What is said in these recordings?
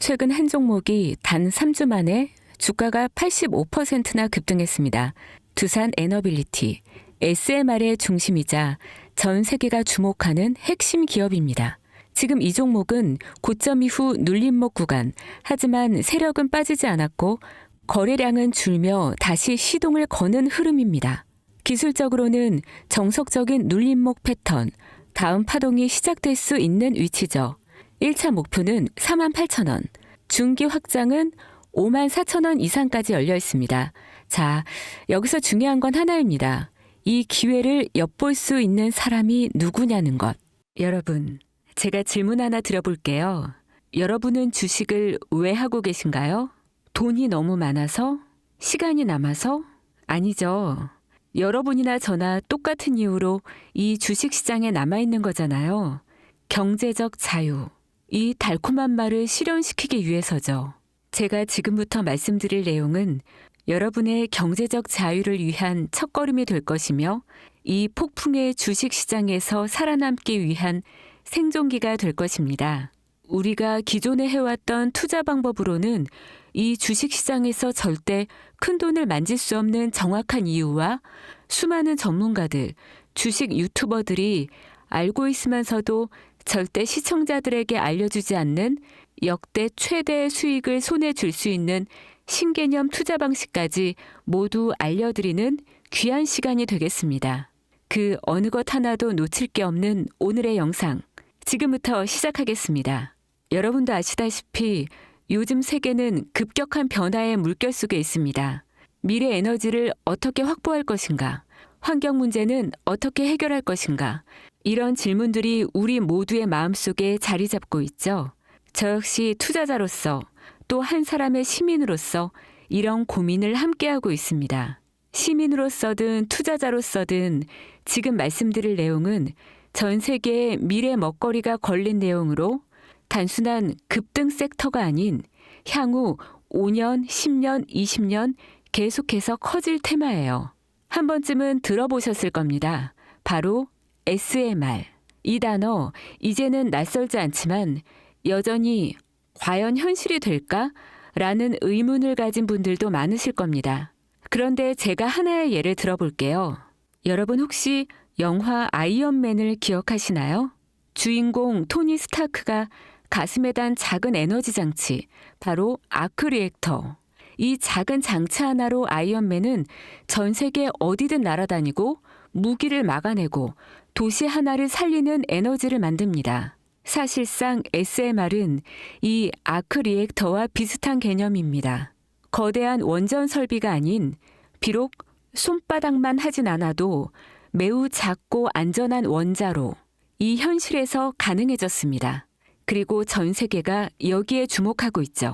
최근 한 종목이 단 3주 만에 주가가 85%나 급등했습니다. 두산 에너빌리티, SMR의 중심이자 전 세계가 주목하는 핵심 기업입니다. 지금 이 종목은 고점 이후 눌림목 구간, 하지만 세력은 빠지지 않았고 거래량은 줄며 다시 시동을 거는 흐름입니다. 기술적으로는 정석적인 눌림목 패턴, 다음 파동이 시작될 수 있는 위치죠. 1차 목표는 48,000원, 중기 확장은 54,000원 이상까지 열려 있습니다. 자, 여기서 중요한 건 하나입니다. 이 기회를 엿볼 수 있는 사람이 누구냐는 것. 여러분, 제가 질문 하나 드려볼게요. 여러분은 주식을 왜 하고 계신가요? 돈이 너무 많아서? 시간이 남아서? 아니죠. 여러분이나 저나 똑같은 이유로 이 주식시장에 남아있는 거잖아요. 경제적 자유. 이 달콤한 말을 실현시키기 위해서죠. 제가 지금부터 말씀드릴 내용은 여러분의 경제적 자유를 위한 첫걸음이 될 것이며 이 폭풍의 주식시장에서 살아남기 위한 생존기가 될 것입니다. 우리가 기존에 해왔던 투자 방법으로는 이 주식시장에서 절대 큰 돈을 만질 수 없는 정확한 이유와 수많은 전문가들, 주식 유튜버들이 알고 있으면서도 절대 시청자들에게 알려주지 않는 역대 최대의 수익을 손에 쥘 수 있는 신개념 투자 방식까지 모두 알려드리는 귀한 시간이 되겠습니다. 그 어느 것 하나도 놓칠 게 없는 오늘의 영상, 지금부터 시작하겠습니다. 여러분도 아시다시피 요즘 세계는 급격한 변화의 물결 속에 있습니다. 미래 에너지를 어떻게 확보할 것인가? 환경 문제는 어떻게 해결할 것인가? 이런 질문들이 우리 모두의 마음속에 자리 잡고 있죠. 저 역시 투자자로서 또 한 사람의 시민으로서 이런 고민을 함께하고 있습니다. 시민으로서든 투자자로서든 지금 말씀드릴 내용은 전 세계의 미래 먹거리가 걸린 내용으로 단순한 급등 섹터가 아닌 향후 5년, 10년, 20년 계속해서 커질 테마예요. 한 번쯤은 들어보셨을 겁니다. 바로 SMR. 이 단어 이제는 낯설지 않지만 여전히 과연 현실이 될까? 라는 의문을 가진 분들도 많으실 겁니다. 그런데 제가 하나의 예를 들어볼게요. 여러분 혹시 영화 아이언맨을 기억하시나요? 주인공 토니 스타크가 가슴에 단 작은 에너지 장치, 바로 아크 리액터. 이 작은 장치 하나로 아이언맨은 전 세계 어디든 날아다니고 무기를 막아내고 도시 하나를 살리는 에너지를 만듭니다. 사실상 SMR은 이 아크 리액터와 비슷한 개념입니다. 거대한 원전 설비가 아닌 비록 손바닥만 하진 않아도 매우 작고 안전한 원자로 이 현실에서 가능해졌습니다. 그리고 전 세계가 여기에 주목하고 있죠.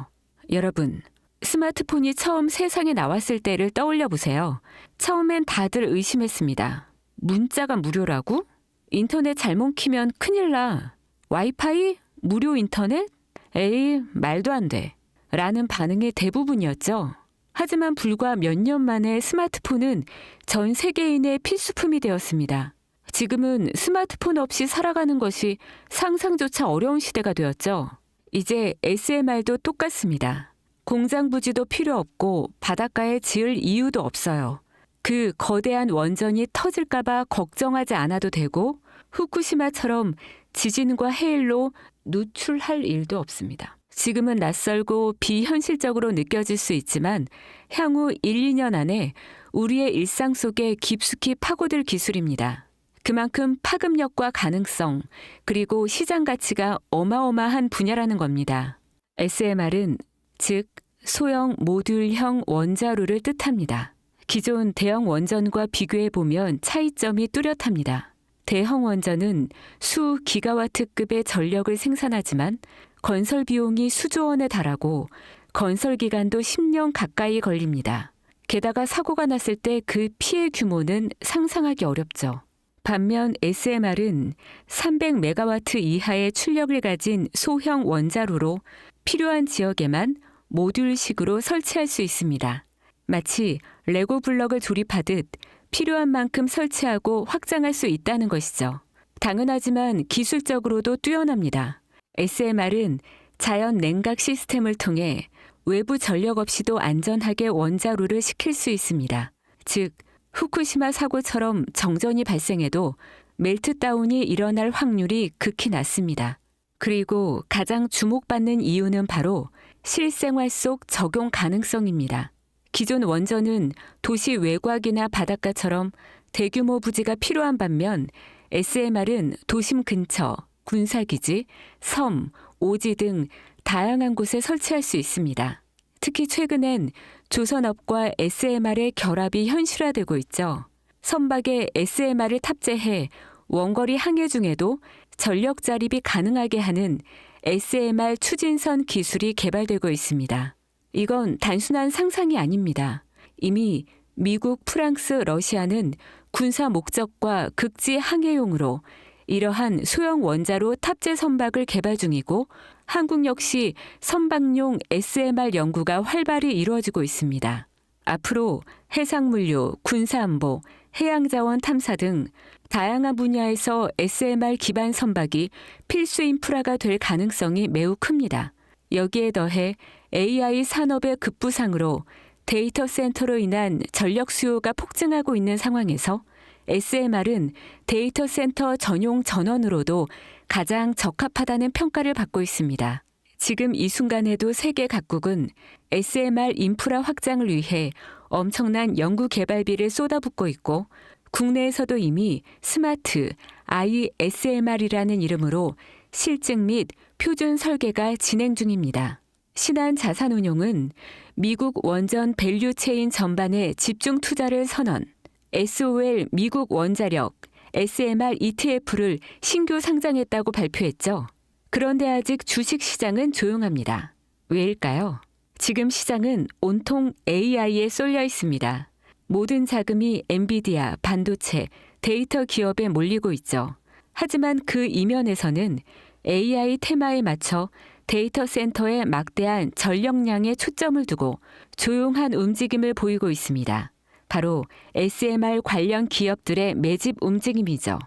여러분, 스마트폰이 처음 세상에 나왔을 때를 떠올려 보세요. 처음엔 다들 의심했습니다. 문자가 무료라고? 인터넷 잘못 키면 큰일 나. 와이파이? 무료 인터넷? 에이, 말도 안 돼. 라는 반응이 대부분이었죠. 하지만 불과 몇 년 만에 스마트폰은 전 세계인의 필수품이 되었습니다. 지금은 스마트폰 없이 살아가는 것이 상상조차 어려운 시대가 되었죠. 이제 SMR도 똑같습니다. 공장 부지도 필요 없고 바닷가에 지을 이유도 없어요. 그 거대한 원전이 터질까봐 걱정하지 않아도 되고 후쿠시마처럼 지진과 해일로 누출할 일도 없습니다. 지금은 낯설고 비현실적으로 느껴질 수 있지만 향후 1, 2년 안에 우리의 일상 속에 깊숙이 파고들 기술입니다. 그만큼 파급력과 가능성, 그리고 시장 가치가 어마어마한 분야라는 겁니다. SMR은 즉 소형 모듈형 원자로를 뜻합니다. 기존 대형 원전과 비교해보면 차이점이 뚜렷합니다. 대형 원전은 수 기가와트급의 전력을 생산하지만 건설 비용이 수조 원에 달하고 건설 기간도 10년 가까이 걸립니다. 게다가 사고가 났을 때 그 피해 규모는 상상하기 어렵죠. 반면 SMR은 300메가와트 이하의 출력을 가진 소형 원자로로 필요한 지역에만 모듈식으로 설치할 수 있습니다. 마치 레고 블럭을 조립하듯 필요한 만큼 설치하고 확장할 수 있다는 것이죠. 당연하지만 기술적으로도 뛰어납니다. SMR은 자연 냉각 시스템을 통해 외부 전력 없이도 안전하게 원자로를 식힐 수 있습니다. 즉, 후쿠시마 사고처럼 정전이 발생해도 멜트다운이 일어날 확률이 극히 낮습니다. 그리고 가장 주목받는 이유는 바로 실생활 속 적용 가능성입니다. 기존 원전은 도시 외곽이나 바닷가처럼 대규모 부지가 필요한 반면 SMR은 도심 근처, 군사기지, 섬, 오지 등 다양한 곳에 설치할 수 있습니다. 특히 최근엔 조선업과 SMR의 결합이 현실화되고 있죠. 선박에 SMR을 탑재해 원거리 항해 중에도 전력 자립이 가능하게 하는 SMR 추진선 기술이 개발되고 있습니다. 이건 단순한 상상이 아닙니다. 이미 미국, 프랑스, 러시아는 군사 목적과 극지 항해용으로 이러한 소형 원자로 탑재 선박을 개발 중이고 한국 역시 선박용 SMR 연구가 활발히 이루어지고 있습니다. 앞으로 해상물류, 군사안보, 해양자원 탐사 등 다양한 분야에서 SMR 기반 선박이 필수 인프라가 될 가능성이 매우 큽니다. 여기에 더해 AI 산업의 급부상으로 데이터 센터로 인한 전력 수요가 폭증하고 있는 상황에서 SMR은 데이터 센터 전용 전원으로도 가장 적합하다는 평가를 받고 있습니다. 지금 이 순간에도 세계 각국은 SMR 인프라 확장을 위해 엄청난 연구 개발비를 쏟아붓고 있고 국내에서도 이미 스마트 ISMR이라는 이름으로 실증 및 표준 설계가 진행 중입니다. 신한자산운용은 미국 원전 밸류체인 전반에 집중 투자를 선언, SOL 미국 원자력 SMR ETF를 신규 상장했다고 발표했죠. 그런데 아직 주식 시장은 조용합니다. 왜일까요? 지금 시장은 온통 AI에 쏠려 있습니다. 모든 자금이 엔비디아, 반도체, 데이터 기업에 몰리고 있죠. 하지만 그 이면에서는 AI 테마에 맞춰 데이터 센터에 막대한 전력량에 초점을 두고 조용한 움직임을 보이고 있습니다. 바로 SMR 관련 기업들의 매집 움직임이죠.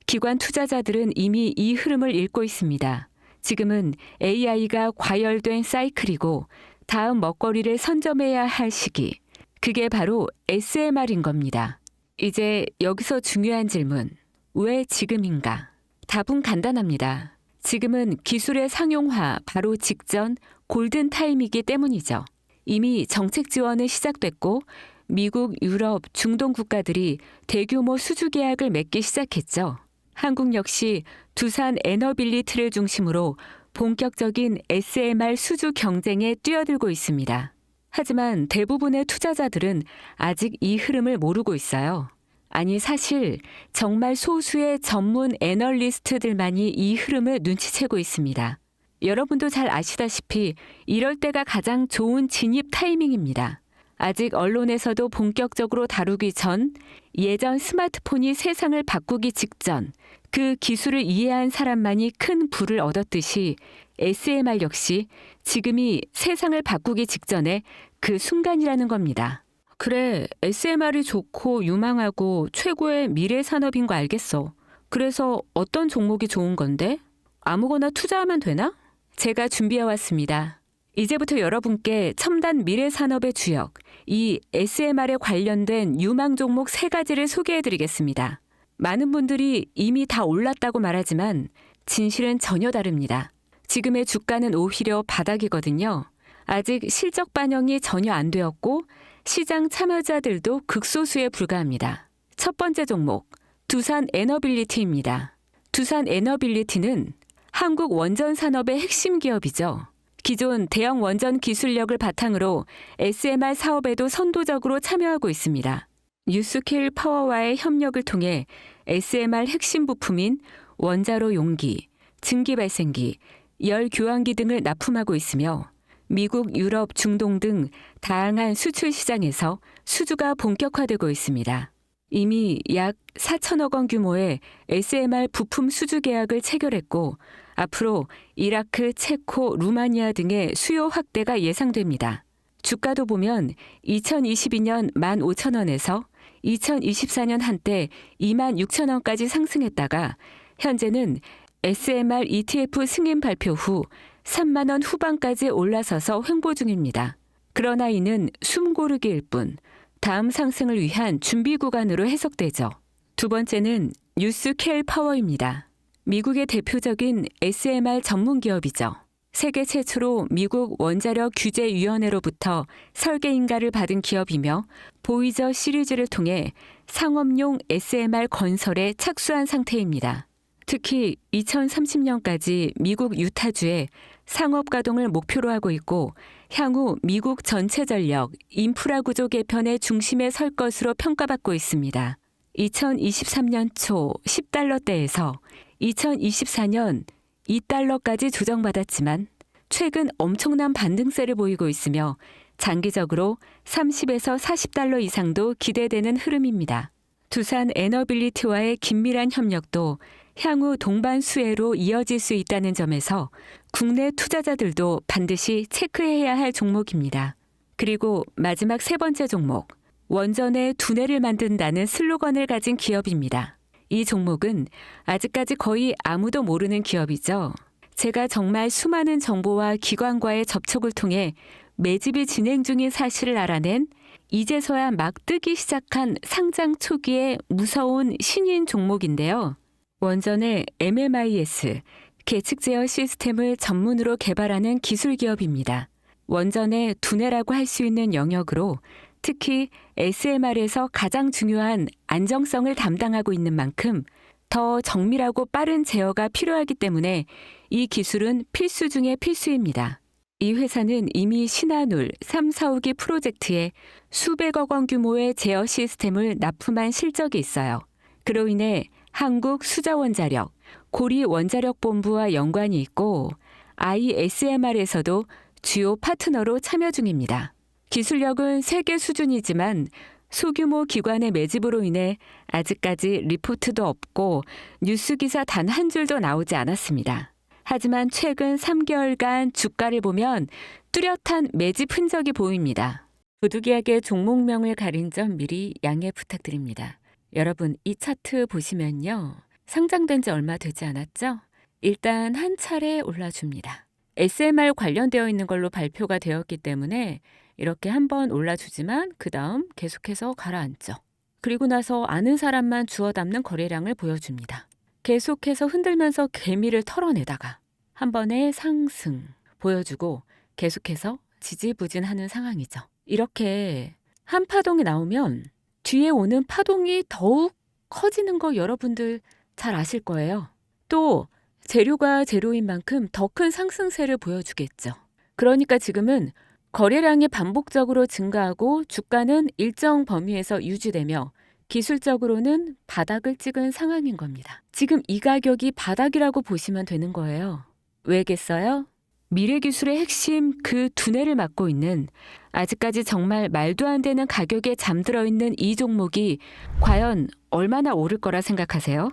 기관 투자자들은 이미 이 흐름을 읽고 있습니다. 지금은 AI가 과열된 사이클이고 다음 먹거리를 선점해야 할 시기. 그게 바로 SMR인 겁니다. 이제 여기서 중요한 질문. 왜 지금인가? 답은 간단합니다. 지금은 기술의 상용화 바로 직전 골든 타임이기 때문이죠. 이미 정책 지원은 시작됐고 미국, 유럽, 중동 국가들이 대규모 수주 계약을 맺기 시작했죠. 한국 역시 두산 에너빌리티를 중심으로 본격적인 SMR 수주 경쟁에 뛰어들고 있습니다. 하지만 대부분의 투자자들은 아직 이 흐름을 모르고 있어요. 아니 사실 정말 소수의 전문 애널리스트들만이 이 흐름을 눈치채고 있습니다. 여러분도 잘 아시다시피 이럴 때가 가장 좋은 진입 타이밍입니다. 아직 언론에서도 본격적으로 다루기 전, 예전 스마트폰이 세상을 바꾸기 직전, 그 기술을 이해한 사람만이 큰 부를 얻었듯이 SMR 역시 지금이 세상을 바꾸기 직전에 그 순간이라는 겁니다. 그래, SMR이 좋고 유망하고 최고의 미래 산업인 거 알겠어. 그래서 어떤 종목이 좋은 건데? 아무거나 투자하면 되나? 제가 준비해왔습니다. 이제부터 여러분께 첨단 미래 산업의 주역, 이 SMR에 관련된 유망 종목 3가지를 소개해드리겠습니다. 많은 분들이 이미 다 올랐다고 말하지만 진실은 전혀 다릅니다. 지금의 주가는 오히려 바닥이거든요. 아직 실적 반영이 전혀 안 되었고 시장 참여자들도 극소수에 불과합니다. 첫 번째 종목, 두산 에너빌리티입니다. 두산 에너빌리티는 한국 원전 산업의 핵심 기업이죠. 기존 대형 원전 기술력을 바탕으로 SMR 사업에도 선도적으로 참여하고 있습니다. 뉴스케일 파워와의 협력을 통해 SMR 핵심 부품인 원자로 용기, 증기 발생기, 열 교환기 등을 납품하고 있으며 미국, 유럽, 중동 등 다양한 수출 시장에서 수주가 본격화되고 있습니다. 이미 약 4천억 원 규모의 SMR 부품 수주 계약을 체결했고 앞으로 이라크, 체코, 루마니아 등의 수요 확대가 예상됩니다. 주가도 보면 2022년 15,000원에서 2024년 한때 26,000원까지 상승했다가 현재는 SMR ETF 승인 발표 후 3만 원 후반까지 올라서서 횡보 중입니다. 그러나 이는 숨고르기일 뿐 다음 상승을 위한 준비 구간으로 해석되죠. 두 번째는 뉴스켈 파워입니다. 미국의 대표적인 SMR 전문 기업이죠. 세계 최초로 미국 원자력 규제위원회로부터 설계 인가를 받은 기업이며 보이저 시리즈를 통해 상업용 SMR 건설에 착수한 상태입니다. 특히 2030년까지 미국 유타주에 상업 가동을 목표로 하고 있고 향후 미국 전체 전력, 인프라 구조 개편의 중심에 설 것으로 평가받고 있습니다. 2023년 초 10달러대에서 2024년 2달러까지 조정받았지만 최근 엄청난 반등세를 보이고 있으며 장기적으로 30에서 40달러 이상도 기대되는 흐름입니다. 두산 에너빌리티와의 긴밀한 협력도 향후 동반 수혜로 이어질 수 있다는 점에서 국내 투자자들도 반드시 체크해야 할 종목입니다. 그리고 마지막 세 번째 종목, 원전의 두뇌를 만든다는 슬로건을 가진 기업입니다. 이 종목은 아직까지 거의 아무도 모르는 기업이죠. 제가 정말 수많은 정보와 기관과의 접촉을 통해 매집이 진행 중인 사실을 알아낸 이제서야 막 뜨기 시작한 상장 초기의 무서운 신인 종목인데요. 원전의 MMIS, 계측 제어 시스템을 전문으로 개발하는 기술 기업입니다. 원전의 두뇌라고 할 수 있는 영역으로 특히 SMR에서 가장 중요한 안정성을 담당하고 있는 만큼 더 정밀하고 빠른 제어가 필요하기 때문에 이 기술은 필수 중의 필수입니다. 이 회사는 이미 신한울 3, 4호기 프로젝트에 수백억 원 규모의 제어 시스템을 납품한 실적이 있어요. 그로 인해 한국수자원자력, 고리원자력본부와 연관이 있고 ISMR에서도 주요 파트너로 참여 중입니다. 기술력은 세계 수준이지만 소규모 기관의 매집으로 인해 아직까지 리포트도 없고 뉴스 기사 단 한 줄도 나오지 않았습니다. 하지만 최근 3개월간 주가를 보면 뚜렷한 매집 흔적이 보입니다. 부득이하게 종목명을 가린 점 미리 양해 부탁드립니다. 여러분, 이 차트 보시면요. 상장된 지 얼마 되지 않았죠? 일단 한 차례 올라줍니다. SMR 관련되어 있는 걸로 발표가 되었기 때문에 이렇게 한번 올라주지만 그 다음 계속해서 가라앉죠. 그리고 나서 아는 사람만 주워 담는 거래량을 보여줍니다. 계속해서 흔들면서 개미를 털어내다가 한 번의 상승 보여주고 계속해서 지지부진하는 상황이죠. 이렇게 한 파동이 나오면 뒤에 오는 파동이 더욱 커지는 거 여러분들 잘 아실 거예요. 또 재료가 재료인 만큼 더 큰 상승세를 보여주겠죠. 그러니까 지금은 거래량이 반복적으로 증가하고 주가는 일정 범위에서 유지되며 기술적으로는 바닥을 찍은 상황인 겁니다. 지금 이 가격이 바닥이라고 보시면 되는 거예요. 왜겠어요? 미래기술의 핵심 그 두뇌를 맡고 있는 아직까지 정말 말도 안 되는 가격에 잠들어 있는 이 종목이 과연 얼마나 오를 거라 생각하세요?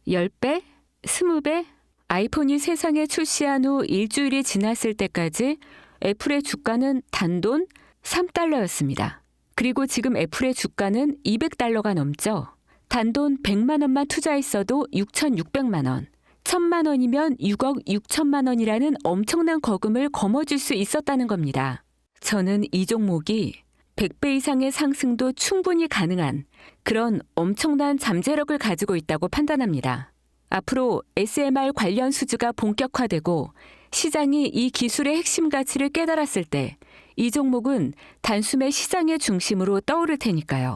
10배? 20배? 아이폰이 세상에 출시한 후 일주일이 지났을 때까지 애플의 주가는 단돈 3달러였습니다. 그리고 지금 애플의 주가는 200달러가 넘죠. 단돈 100만 원만 투자했어도 6,600만 원. 1,000만 원이면 6억 6천만 원이라는 엄청난 거금을 거머쥘 수 있었다는 겁니다. 저는 이 종목이 100배 이상의 상승도 충분히 가능한 그런 엄청난 잠재력을 가지고 있다고 판단합니다. 앞으로 SMR 관련 수주가 본격화되고 시장이 이 기술의 핵심 가치를 깨달았을 때 이 종목은 단숨에 시장의 중심으로 떠오를 테니까요.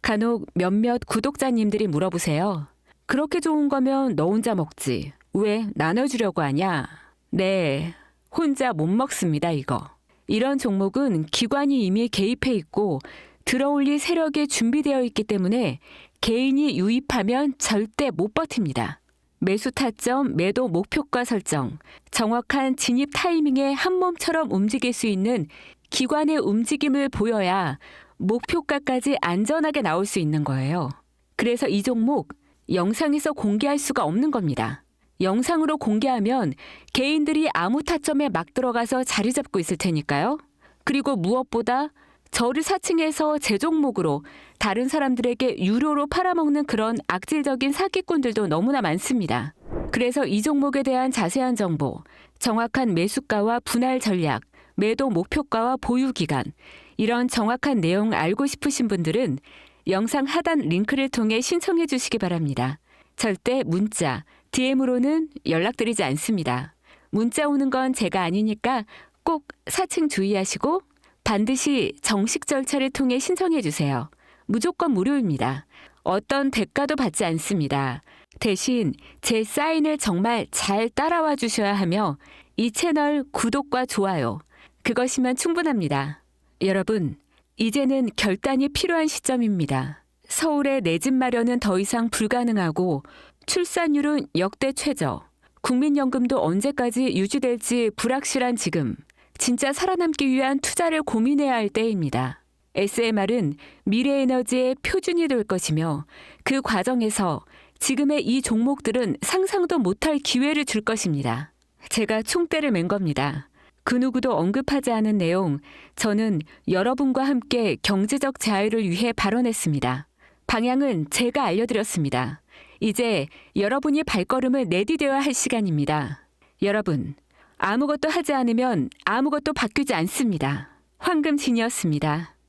간혹 몇몇 구독자님들이 물어보세요. 그렇게 좋은 거면 너 혼자 먹지. 왜 나눠주려고 하냐? 네, 혼자 못 먹습니다, 이거. 이런 종목은 기관이 이미 개입해 있고 들어올릴 세력이 준비되어 있기 때문에 개인이 유입하면 절대 못 버팁니다. 매수 타점, 매도 목표가 설정, 정확한 진입 타이밍에 한 몸처럼 움직일 수 있는 기관의 움직임을 보여야 목표가까지 안전하게 나올 수 있는 거예요. 그래서 이 종목 영상에서 공개할 수가 없는 겁니다. 영상으로 공개하면 개인들이 아무 타점에 막 들어가서 자리 잡고 있을 테니까요. 그리고 무엇보다 저를 사칭해서 제 종목으로 다른 사람들에게 유료로 팔아먹는 그런 악질적인 사기꾼들도 너무나 많습니다. 그래서 이 종목에 대한 자세한 정보 정확한 매수가와 분할 전략, 매도 목표가와 보유 기간, 이런 정확한 내용 알고 싶으신 분들은 영상 하단 링크를 통해 신청해 주시기 바랍니다. 절대 문자, DM으로는 연락드리지 않습니다. 문자 오는 건 제가 아니니까 꼭 사칭 주의하시고 반드시 정식 절차를 통해 신청해 주세요. 무조건 무료입니다. 어떤 대가도 받지 않습니다. 대신 제 사인을 정말 잘 따라와 주셔야 하며 이 채널 구독과 좋아요, 그것이면 충분합니다. 여러분, 이제는 결단이 필요한 시점입니다. 서울의 내 집 마련은 더 이상 불가능하고 출산율은 역대 최저, 국민연금도 언제까지 유지될지 불확실한 지금, 진짜 살아남기 위한 투자를 고민해야 할 때입니다. SMR은 미래에너지의 표준이 될 것이며 그 과정에서 지금의 이 종목들은 상상도 못할 기회를 줄 것입니다. 제가 총대를 맨 겁니다. 그 누구도 언급하지 않은 내용, 저는 여러분과 함께 경제적 자유를 위해 발언했습니다. 방향은 제가 알려드렸습니다. 이제 여러분이 발걸음을 내디뎌야 할 시간입니다. 여러분, 아무것도 하지 않으면 아무것도 바뀌지 않습니다. 황금진이었습니다.